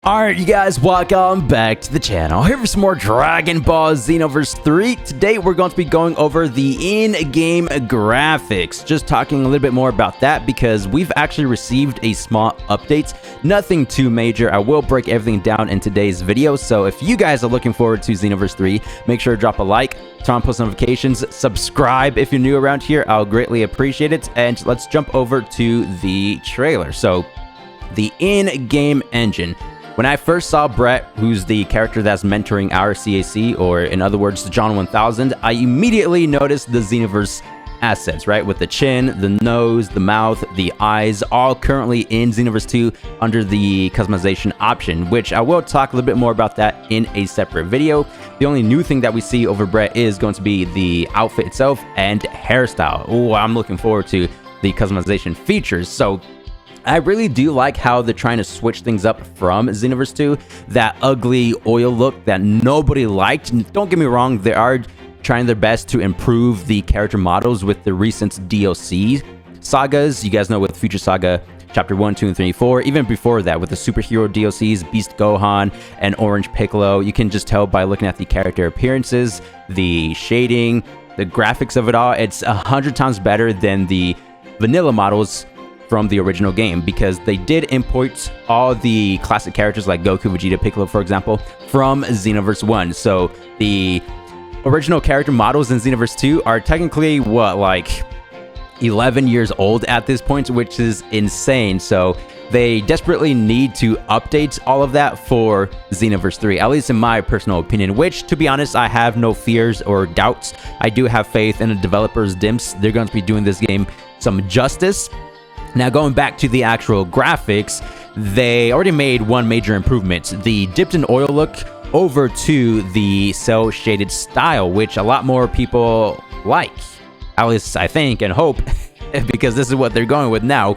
Alright, you guys, welcome back to the channel. Here for some more Dragon Ball Xenoverse 3. Today, we're going to be going over the in-game graphics. Just talking a little bit more about that because we've actually received a small update. Nothing too major. I will break everything down in today's video. So if you guys are looking forward to Xenoverse 3, make sure to drop a like, turn on post notifications, subscribe if you're new around here. I'll greatly appreciate it. And let's jump over to the trailer. So, the in-game engine. When I first saw Brett, who's the character that's mentoring our CAC, or in other words, the John 1000, I immediately noticed the Xenoverse assets, right? With the chin, the nose, the mouth, the eyes, all currently in Xenoverse 2 under the customization option, which I will talk a little bit more about that in a separate video. The only new thing that we see over Brett is going to be the outfit itself and hairstyle. Oh, I'm looking forward to the customization features. So I really do like how they're trying to switch things up from Xenoverse 2. That ugly oil look that nobody liked. And don't get me wrong, they are trying their best to improve the character models with the recent DLC sagas. You guys know with Future Saga Chapter 1, 2, and 3, 4. Even before that, with the superhero DLCs, Beast Gohan and Orange Piccolo, you can just tell by looking at the character appearances, the shading, the graphics of it all. It's 100 times better than the vanilla models from the original game, because they did import all the classic characters like Goku, Vegeta, Piccolo, for example, from Xenoverse 1. So the original character models in Xenoverse 2 are technically, what, like 11 years old at this point, which is insane. So they desperately need to update all of that for Xenoverse 3, at least in my personal opinion, which, to be honest, I have no fears or doubts. I do have faith in the developers, Dimps. They're going to be doing this game some justice. Now, going back to the actual graphics, they already made one major improvement. The dipped in oil look over to the cell shaded style, which a lot more people like. At least I think and hope, because this is what they're going with now.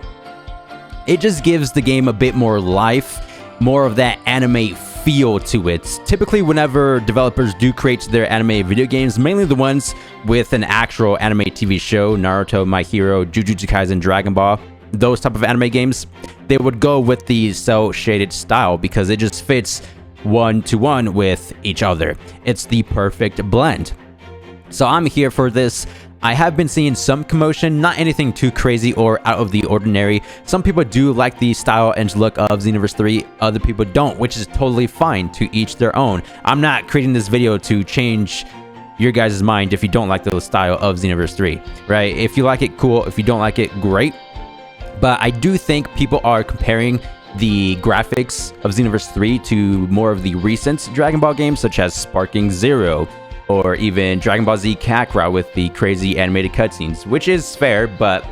It just gives the game a bit more life, more of that anime feel to it. Typically, whenever developers do create their anime video games, mainly the ones with an actual anime TV show, Naruto, My Hero, Jujutsu Kaisen, Dragon Ball, those type of anime games, they would go with the cell shaded style because it just fits one-to-one with each other. It's the perfect blend. So I'm here for this. I have been seeing some commotion, not anything too crazy or out of the ordinary. Some people do like the style and look of Xenoverse 3, other people don't, which is totally fine, to each their own. I'm not creating this video to change your guys' mind if you don't like the style of Xenoverse 3, right? If you like it, cool. If you don't like it, great. But I do think people are comparing the graphics of Xenoverse 3 to more of the recent Dragon Ball games, such as Sparking Zero, or even Dragon Ball Z Kakarot with the crazy animated cutscenes, which is fair, but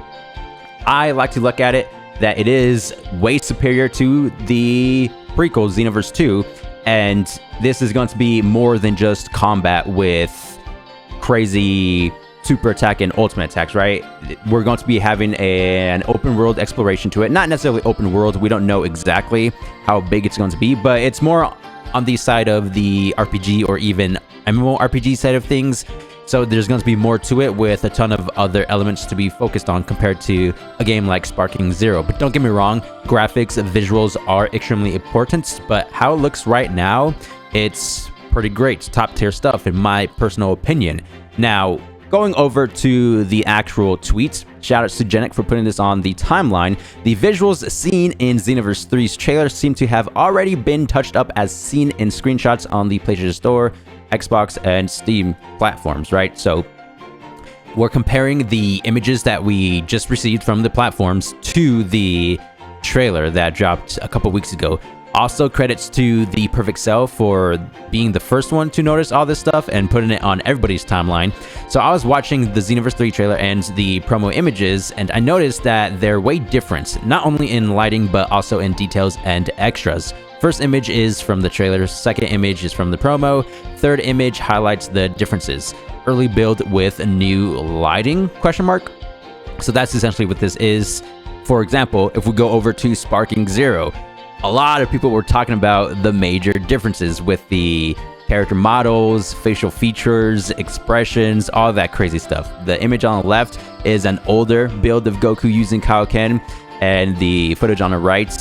I like to look at it that it is way superior to the prequel Xenoverse 2, and this is going to be more than just combat with crazy super attack and ultimate attacks, right? We're going to be having an open world exploration to it. Not necessarily open world, we don't know exactly how big it's going to be, but it's more on the side of the RPG or even MMORPG side of things. So there's going to be more to it with a ton of other elements to be focused on compared to a game like Sparking Zero. But don't get me wrong, graphics, visuals are extremely important, but how it looks right now, it's pretty great. Top tier stuff in my personal opinion. Now, going over to the actual tweets, shoutouts to Genic for putting this on the timeline. The visuals seen in Xenoverse 3's trailer seem to have already been touched up as seen in screenshots on the PlayStation Store, Xbox, and Steam platforms, right? So we're comparing the images that we just received from the platforms to the trailer that dropped a couple weeks ago. Also, credits to the Perfect Cell for being the first one to notice all this stuff and putting it on everybody's timeline. So I was watching the Xenoverse 3 trailer and the promo images, and I noticed that they're way different, not only in lighting, but also in details and extras. First image is from the trailer, second image is from the promo, third image highlights the differences. Early build with new lighting, question mark. So that's essentially what this is. For example, if we go over to Sparking Zero, a lot of people were talking about the major differences with the character models, facial features, expressions, all that crazy stuff. The image on the left is an older build of Goku using Kaioken, and the footage on the right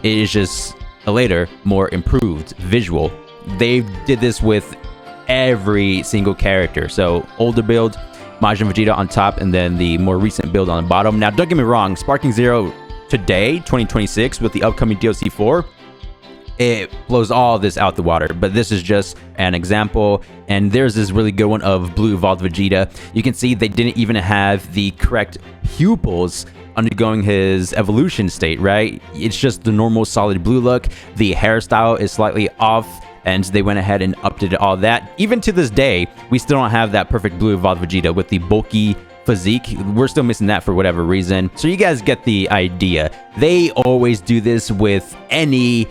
is just a later, more improved visual. They did this with every single character. So older build, Majin Vegeta on top, and then the more recent build on the bottom. Now, don't get me wrong, Sparking Zero today, 2026, with the upcoming DLC 4, it blows all this out the water, but this is just an example. And there's this really good one of Blue Evolved Vegeta. You can see they didn't even have the correct pupils undergoing his evolution state, right? It's just the normal solid blue look. The hairstyle is slightly off, and they went ahead and updated all that. Even to this day, we still don't have that perfect Blue Evolved Vegeta with the bulky physique. We're still missing that for whatever reason. So you guys get the idea. They always do this with any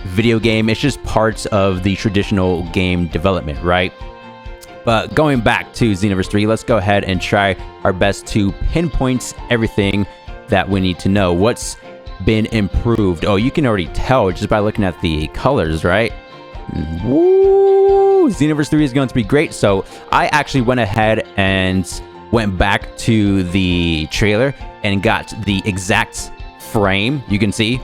video game. It's just parts of the traditional game development, right? But going back to Xenoverse 3, let's go ahead and try our best to pinpoint everything that we need to know. What's been improved? Oh, you can already tell just by looking at the colors, right? Woo! Xenoverse 3 is going to be great. So I actually went ahead and went back to the trailer and got the exact frame. You can see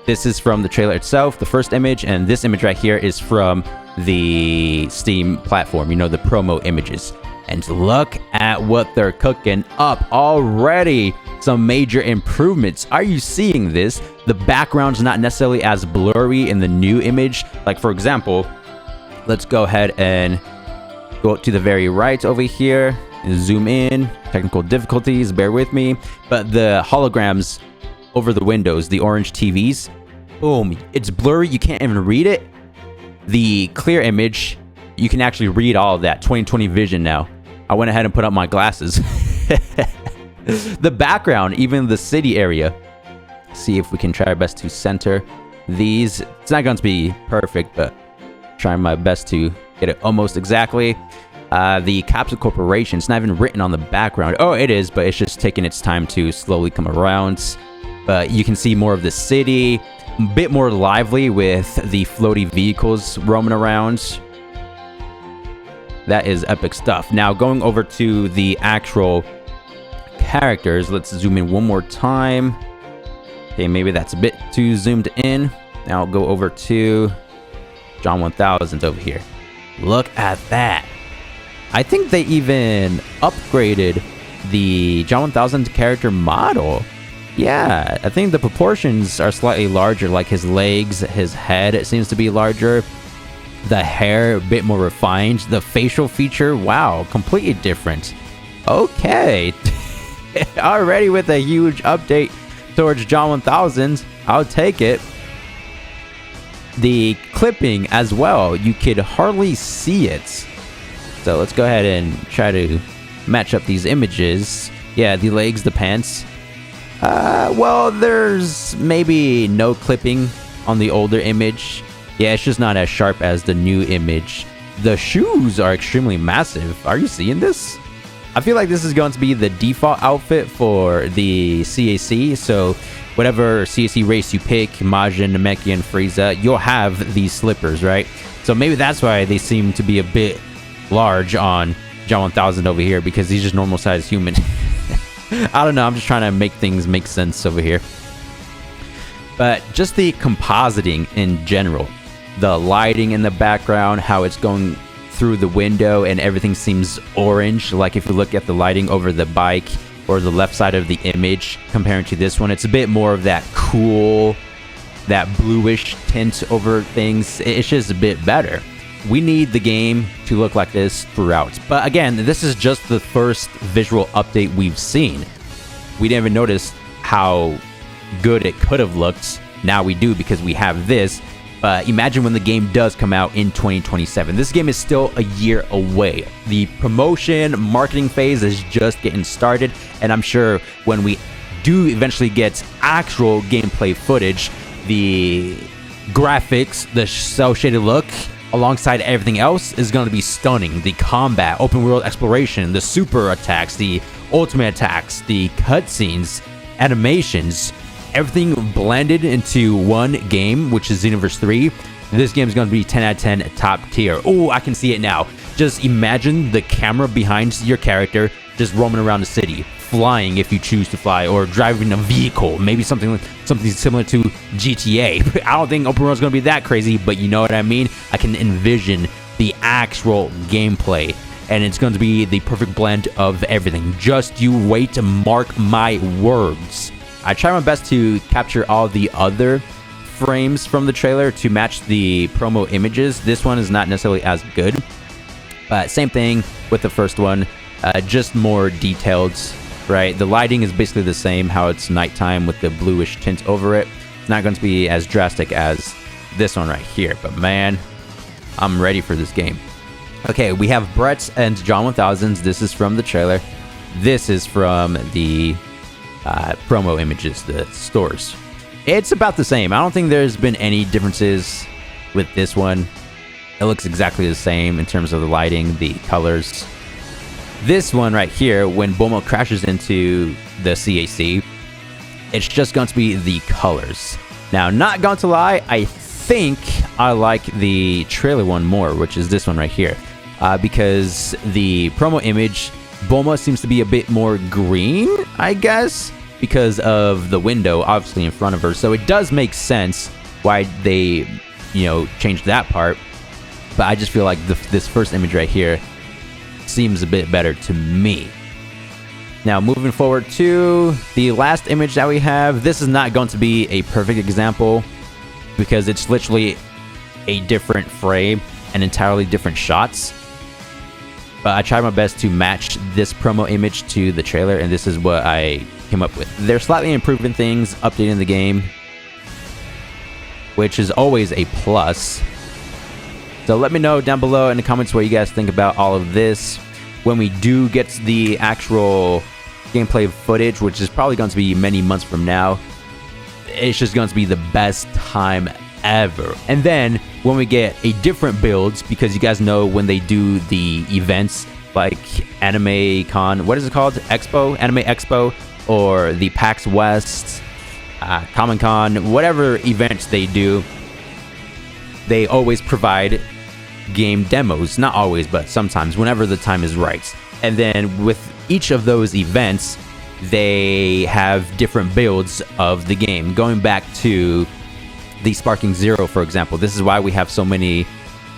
this is from the trailer itself, the first image, and this image right here is from the Steam platform, you know, the promo images. And look at what they're cooking up already. Some major improvements. Are you seeing this? The background's not necessarily as blurry in the new image. Like, for example, let's go ahead and go to the very right over here, zoom in, technical difficulties, bear with me. But the holograms over the windows, the orange TVs, boom, it's blurry, you can't even read it. The clear image, you can actually read all of that. 2020 vision now. I went ahead and put up my glasses. The background, even the city area. See if we can try our best to center these. It's not going to be perfect, but trying my best to get it almost exactly. The Capsule Corporation, it's not even written on the background. Oh, it is, but it's just taking its time to slowly come around. But you can see more of the city, a bit more lively with the floaty vehicles roaming around. That is epic stuff. Now, going over to the actual characters, let's zoom in one more time. Okay, maybe that's a bit too zoomed in. Now I'll go over to John 1000 over here. Look at that. I think they even upgraded the John 1000 character model. Yeah, I think the proportions are slightly larger, like his legs, his head, it seems to be larger. The hair, a bit more refined. The facial feature, wow, completely different. Okay. Already with a huge update towards John 1000. I'll take it. The clipping as well, you could hardly see it. So let's go ahead and try to match up these images. Yeah, the legs, the pants. Well, there's maybe no clipping on the older image. Yeah, it's just not as sharp as the new image. The shoes are extremely massive. Are you seeing this? I feel like this is going to be the default outfit for the CAC. So whatever CAC race you pick, Majin, Namekian, Frieza, you'll have these slippers, right? So maybe that's why they seem to be a bit large on John 1000 over here, because he's just normal sized human. I don't know, I'm just trying to make things make sense over here. But just the compositing in general, the lighting in the background, how it's going through the window and everything seems orange. Like if you look at the lighting over the bike or the left side of the image comparing to this one, it's a bit more of that cool, that bluish tint over things. It's just a bit better. We need the game to look like this throughout. But again, this is just the first visual update we've seen. We didn't even notice how good it could have looked. Now we do, because we have this. But imagine when the game does come out in 2027. This game is still a year away. The promotion, marketing phase is just getting started. And I'm sure when we do eventually get actual gameplay footage, the graphics, the cel-shaded look, alongside everything else is going to be stunning. The combat, open world exploration, the super attacks, the ultimate attacks, the cutscenes, animations, everything blended into one game, which is Xenoverse 3. This game is going to be 10 out of 10 top tier. Oh, I can see it now. Just imagine the camera behind your character just roaming around the city, flying if you choose to fly, or driving a vehicle, maybe something similar to GTA. I don't think open world is going to be that crazy, but you know what I mean. I can envision the actual gameplay, and it's going to be the perfect blend of everything. Just you wait to mark my words. I try my best to capture all the other frames from the trailer to match the promo images. This one is not necessarily as good, but same thing with the first one, just more detailed, right? The lighting is basically the same, how it's nighttime with the bluish tint over it. It's not going to be as drastic as this one right here, but man, I'm ready for this game. Okay, we have Brett and John 1000s. This is from the trailer. This is from the promo images, the stores. It's about the same. I don't think there's been any differences with this one. It looks exactly the same in terms of the lighting, the colors. This one right here, when Bomo crashes into the CAC, it's just going to be the colors. Now, not going to lie, I think I like the trailer one more, which is this one right here. Because the promo image, Bulma seems to be a bit more green, I guess, because of the window obviously in front of her. So it does make sense why they, changed that part. But I just feel like this first image right here seems a bit better to me. Now, moving forward to the last image that we have, this is not going to be a perfect example because it's literally a different frame and entirely different shots. But I tried my best to match this promo image to the trailer, and this is what I came up with. They're slightly improving things, updating the game, which is always a plus. So let me know down below in the comments what you guys think about all of this. When we do get the actual gameplay footage, which is probably going to be many months from now, it's just going to be the best time ever. And then when we get a different builds, because you guys know when they do the events like Anime Con, what is it called? Expo? Anime Expo, or the PAX West, Comic Con, whatever events they do, they always provide game demos. Not always, but sometimes, whenever the time is right. And then with each of those events, they have different builds of the game. Going back to the Sparking Zero, for example, this is why we have so many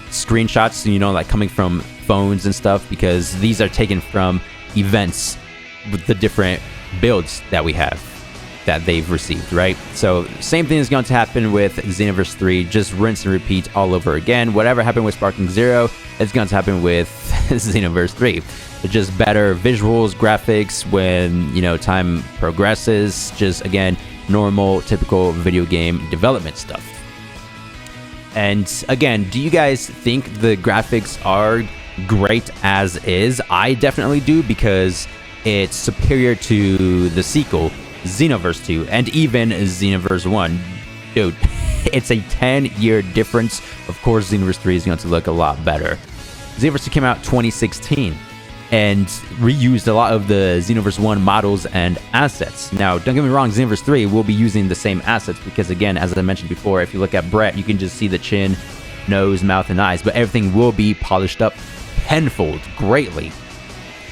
screenshots, like coming from phones and stuff, because these are taken from events with the different builds that we have that they've received, right? So same thing is going to happen with Xenoverse 3, just rinse and repeat all over again. Whatever happened with Sparking Zero, it's going to happen with Xenoverse 3. It's just better visuals, graphics when, time progresses, just again, normal, typical video game development stuff. And again, do you guys think the graphics are great as is? I definitely do, because it's superior to the sequel, Xenoverse 2, and even Xenoverse 1. Dude, it's a 10-year difference. Of course, Xenoverse 3 is going to look a lot better. Xenoverse 2 came out 2016 and reused a lot of the Xenoverse 1 models and assets. Now, don't get me wrong, Xenoverse 3 will be using the same assets because, again, as I mentioned before, if you look at Brett, you can just see the chin, nose, mouth, and eyes, but everything will be polished up tenfold greatly.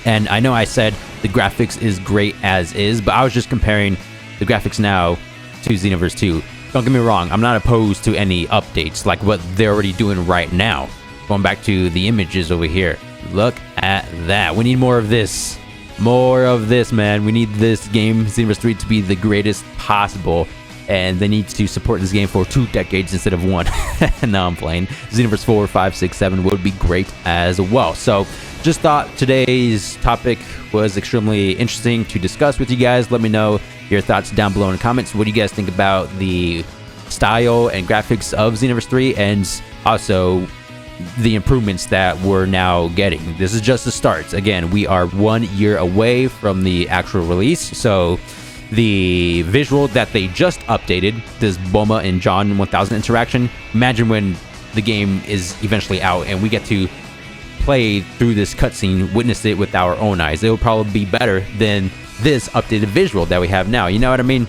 And I know I said the graphics is great as is, but I was just comparing the graphics now to Xenoverse 2. Don't get me wrong, I'm not opposed to any updates like what they're already doing right now. Going back to the images over here. Look at that. We need more of this. More of this, man. We need this game, Xenoverse 3, to be the greatest possible. And they need to support this game for 2 decades instead of 1. No, I'm playing. Xenoverse 4, 5, 6, 7 would be great as well. So, just thought today's topic was extremely interesting to discuss with you guys. Let me know your thoughts down below in the comments. What do you guys think about the style and graphics of Xenoverse 3, and also the improvements that we're now getting? This is just the start. Again, we are 1 year away from the actual release, so the visual that they just updated, this Bulma and John 1000 interaction, imagine when the game is eventually out and we get to play through this cutscene, witness it with our own eyes. It will probably be better than this updated visual that we have now. You know what I mean?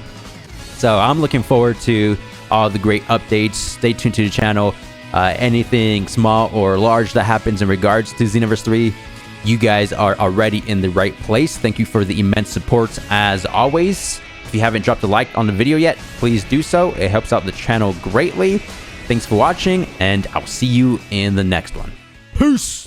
So I'm looking forward to all the great updates. Stay tuned to the channel. Anything small or large that happens in regards to Xenoverse 3, you guys are already in the right place. Thank you for the immense support as always. If you haven't dropped a like on the video yet, please do so. It helps out the channel greatly. Thanks for watching, and I'll see you in the next one. Peace!